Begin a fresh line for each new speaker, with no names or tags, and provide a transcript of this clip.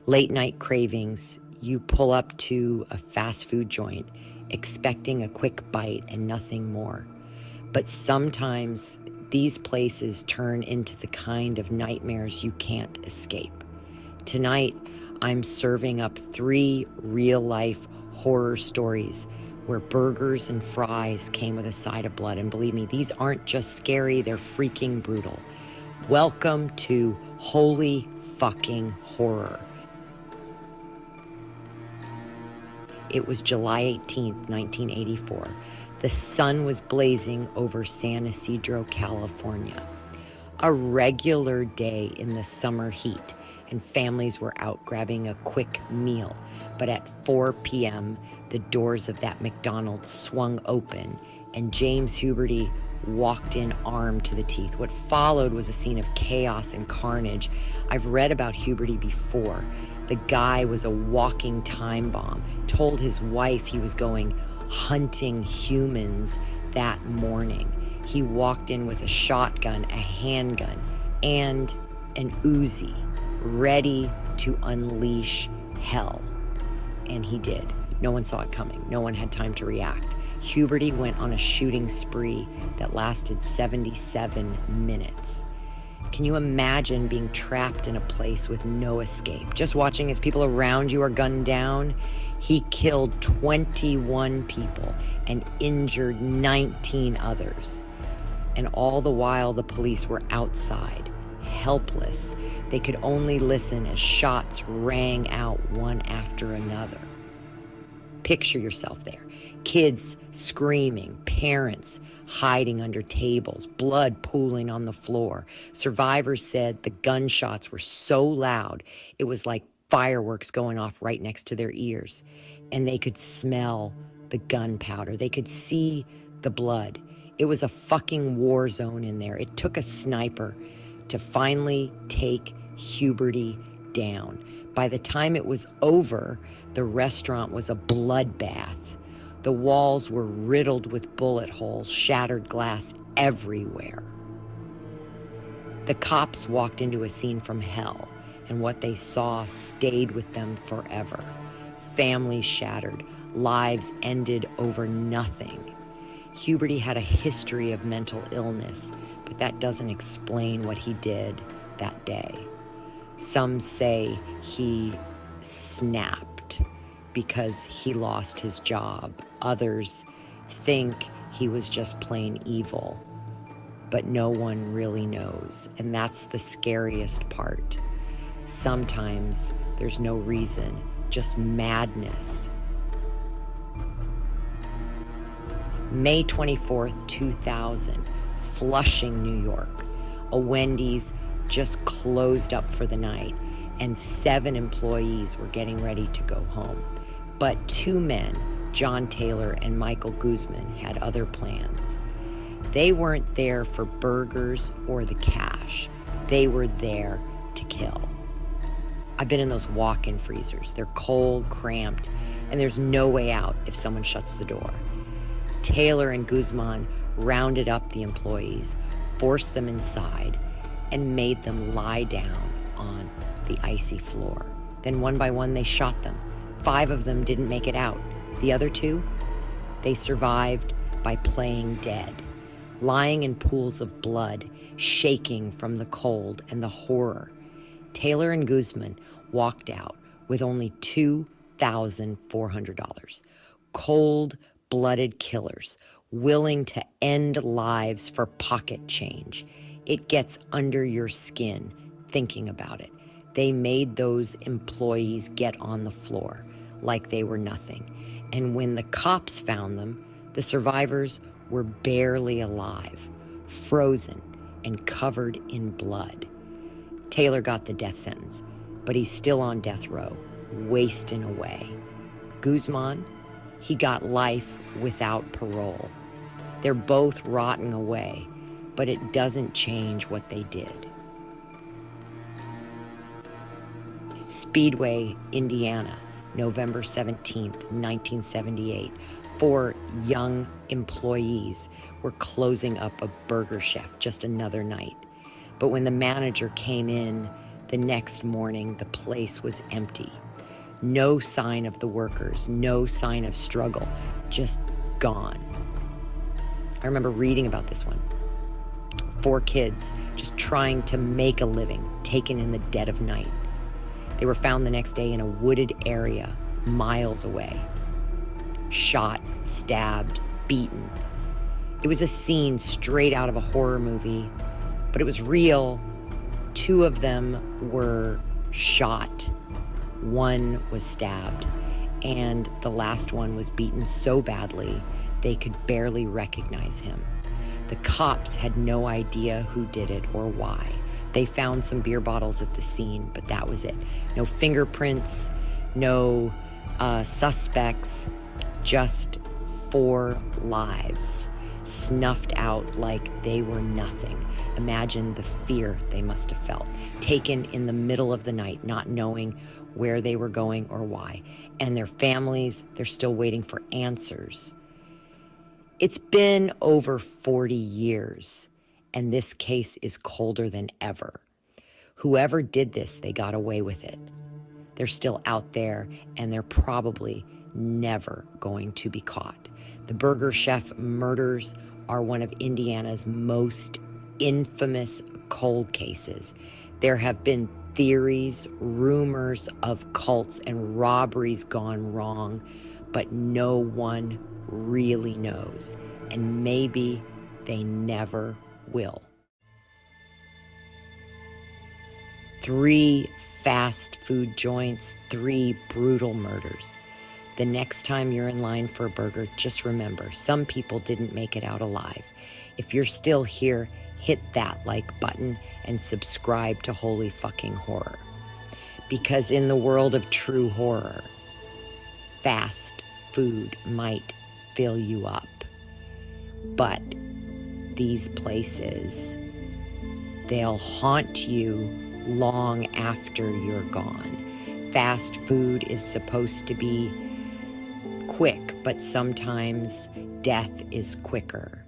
Late night cravings, you pull up to a fast food joint expecting a quick bite and nothing more. But sometimes these places turn into the kind of nightmares you can't escape. Tonight, I'm serving up 3 real-life horror stories where burgers and fries came with a side of blood. And believe me, these aren't just scary, they're freaking brutal. Welcome to Holy Fucking Horror. It was July 18th, 1984. The sun was blazing over San Ysidro, California. A regular day in the summer heat, and families were out grabbing a quick meal. But at 4 p.m., the doors of that McDonald swung open, and James Huberty walked in armed to the teeth. What followed was a scene of chaos and carnage. I've read about Huberty before. The guy was a walking time bomb, told his wife he was going hunting humans that morning. He walked in with a shotgun, a handgun, and an Uzi, ready to unleash hell. And he did. No one saw it coming. No one had time to react. Huberty went on a shooting spree that lasted 77 minutes. Can you imagine being trapped in a place with no escape? Just watching as people around you are gunned down? He killed 21 people and injured 19 others. And all the while, the police were outside, helpless. They could only listen as shots rang out one after another. Picture yourself there. Kids screaming, parents hiding under tables, blood pooling on the floor. Survivors said the gunshots were so loud, it was like fireworks going off right next to their ears. And they could smell the gunpowder. They could see the blood. It was a fucking war zone in there. It took a sniper to finally take Huberty down. By the time it was over, the restaurant was a bloodbath. The walls were riddled with bullet holes, shattered glass everywhere. The cops walked into a scene from hell, and what they saw stayed with them forever. Families shattered, lives ended over nothing. Huberty had a history of mental illness, but that doesn't explain what he did that day. Some say he snapped because he lost his job. Others think he was just plain evil, but no one really knows, and that's the scariest part. Sometimes there's no reason, just madness. May 24th, 2000, Flushing, New York. A Wendy's just closed up for the night, and 7 employees were getting ready to go home. But 2 men, John Taylor and Michael Guzman, had other plans. They weren't there for burgers or the cash. They were there to kill. I've been in those walk-in freezers. They're cold, cramped, and there's no way out if someone shuts the door. Taylor and Guzman rounded up the employees, forced them inside, and made them lie down on the icy floor. Then one by one, they shot them. 5 of them didn't make it out. The other 2, they survived by playing dead, lying in pools of blood, shaking from the cold and the horror. Taylor and Guzman walked out with only $2,400. Cold-blooded killers, willing to end lives for pocket change. It gets under your skin thinking about it. They made those employees get on the floor like they were nothing. And when the cops found them, the survivors were barely alive, frozen and covered in blood. Taylor got the death sentence, but he's still on death row, wasting away. Guzman, he got life without parole. They're both rotting away, but it doesn't change what they did. Speedway, Indiana, November 17th, 1978. 4 young employees were closing up a burger chef, just another night. But when the manager came in, The next morning, the place was empty. No sign of the workers, no sign of struggle, just gone. I remember reading about this one. 4 kids just trying to make a living, taken in the dead of night. They were found the next day in a wooded area miles away. Shot, stabbed, beaten. It was a scene straight out of a horror movie, but it was real. 2 of them were shot. 1 was stabbed, and the last one was beaten so badly they could barely recognize him. The cops had no idea who did it or why. They found some beer bottles at the scene, but that was it. No fingerprints, no suspects, just 4 lives snuffed out like they were nothing. Imagine the fear they must have felt, taken in the middle of the night, not knowing where they were going or why. And their families, they're still waiting for answers. It's been over 40 years, and this case is colder than ever. Whoever did this, they got away with it. They're still out there, and they're probably never going to be caught. The Burger Chef murders are one of Indiana's most infamous cold cases. There have been theories, rumors of cults and robberies gone wrong, but no one really knows, and maybe they never will. 3 fast food joints, 3 brutal murders. The next time you're in line for a burger, just remember, some people didn't make it out alive. If you're still here, hit that like button and subscribe to Holy Fucking Horror. Because in the world of true horror, fast food might fill you up. But these places, they'll haunt you long after you're gone. Fast food is supposed to be quick, but sometimes death is quicker.